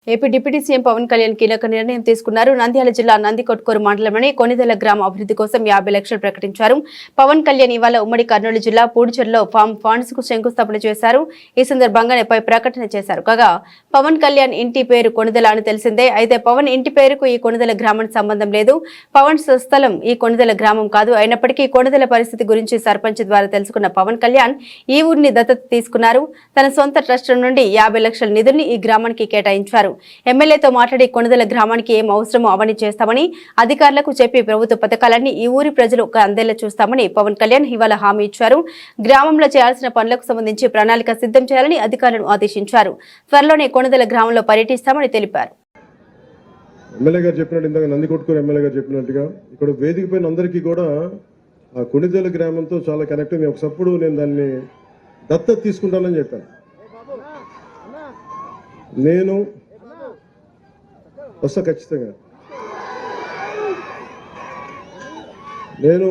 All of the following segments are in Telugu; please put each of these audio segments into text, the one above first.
AP deputy CM Pavan Kalyan కీలక నిర్ణయం తీసుకున్నారు. నంద్యాల జిల్లా నందికొట్కూరు మండలంలోని కొనిదెల గ్రామ అభివృద్ధి కోసం 50 లక్షలు ప్రకటించారు. పవన్ కళ్యాణ్ ఇవాళ ఉమ్మడి కర్నూలు జిల్లా పూడిచెర్లలో ఫామ్ ఫండ్స్ కు శంకుస్థాపన చేశారు. ఈ సందర్భంగా ప్రకటన చేశారు. కాగా పవన్ కళ్యాణ్ ఇంటి పేరు కొనిదెల అని తెలిసిందే. అయితే పవన్ ఇంటి పేరుకు ఈ కొనిదెల గ్రామానికి సంబంధం లేదు. పవన్ స్వస్థలం ఈ కొనిదెల గ్రామం కాదు. అయినప్పటికీ కొనిదెల పరిస్థితి గురించి సర్పంచ్ ద్వారా తెలుసుకున్న పవన్ కళ్యాణ్ ఈ ఊరిని దత్తత తీసుకున్నారు. తన సొంత ట్రస్ట్ నుండి 50 లక్షల నిధుల్ని ఈ గ్రామానికి కేటాయించారు. ఎమ్మెల్యేతో మాట్లాడి కొనిదెల గ్రామానికి ఏం అవసరమో అవన్నీ చేస్తామని అధికారులకు చెప్పి ప్రభుత్వ పథకాలన్నీ ఈ ఊరి ప్రజలకు అందేలా చూస్తామని పవన్ కళ్యాణ్ ఇవాళ హామీ ఇచ్చారు. గ్రామంలో చేయాల్సిన పనులకు సంబంధించి ప్రణాళిక సిద్ధం చేయాలని అధికారులను ఆదేశించారు. త్వరలోనే కొనిదెల గ్రామంలో పర్యటిస్తామని తెలిపారు. ఎమ్మెల్యే గారు చెప్పినట్టు ఇందాక నందికొట్కూరు ఎమ్మెల్యే గారు చెప్పినట్టుగా ఇక్కడ వేదిక పైన అందరికీ కూడా ఆ కొనిదెల గ్రామంతో చాలా కనెక్ట్ అయింది. ఒకప్పుడు నేను దాన్ని దత్తత తీసుకుంటానని చెప్పాను. నేను వస్తా ఖచ్చితంగా. నేను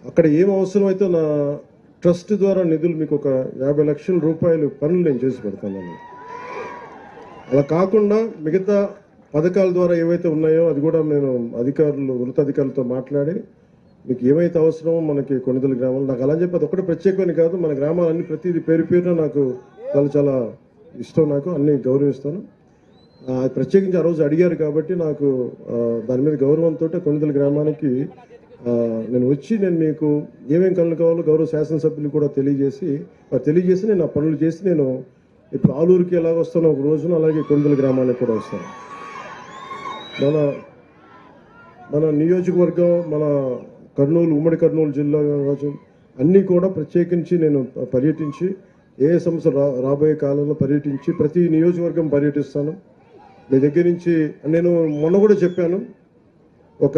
అక్కడ ఏం అవసరమైతే నా ట్రస్ట్ ద్వారా నిధులు మీకు ఒక 50 లక్షల రూపాయలు పనులు నేను చేసి పెడతాను. అలా కాకుండా మిగతా పథకాల ద్వారా ఏవైతే ఉన్నాయో అది కూడా నేను ఉన్నతాధికారులతో మాట్లాడి మీకు ఏమైతే అవసరమో మనకి కొనిదెల గ్రామాలు నాకు అలా చెప్పి అది ఒకటి ప్రత్యేకమని కాదు, మన గ్రామాలన్నీ ప్రతిదీ పేరు పేరున నాకు చాలా చాలా ఇష్టం, నాకు అన్ని గౌరవిస్తాను. ప్రత్యేకించి ఆ రోజు అడిగారు కాబట్టి నాకు దాని మీద గౌరవంతో కొనిదెల గ్రామానికి నేను వచ్చి నేను మీకు ఏమేమి పనులు కావాలో గౌరవ శాసనసభ్యులు కూడా తెలియజేసి నేను ఆ పనులు చేసి నేను ఇప్పుడు ఆలూరుకి ఎలాగ వస్తాను ఒక రోజున అలాగే కొనిదెల గ్రామానికి కూడా వస్తాను. మన నియోజకవర్గం మన కర్నూలు ఉమ్మడి కర్నూలు జిల్లా కావచ్చు అన్నీ కూడా ప్రత్యేకించి నేను పర్యటించి ఏ సమస్య రాబోయే కాలంలో పర్యటించి ప్రతి నియోజకవర్గం పర్యటిస్తాను. మీ దగ్గర నుంచి నేను మొన్న కూడా చెప్పాను ఒక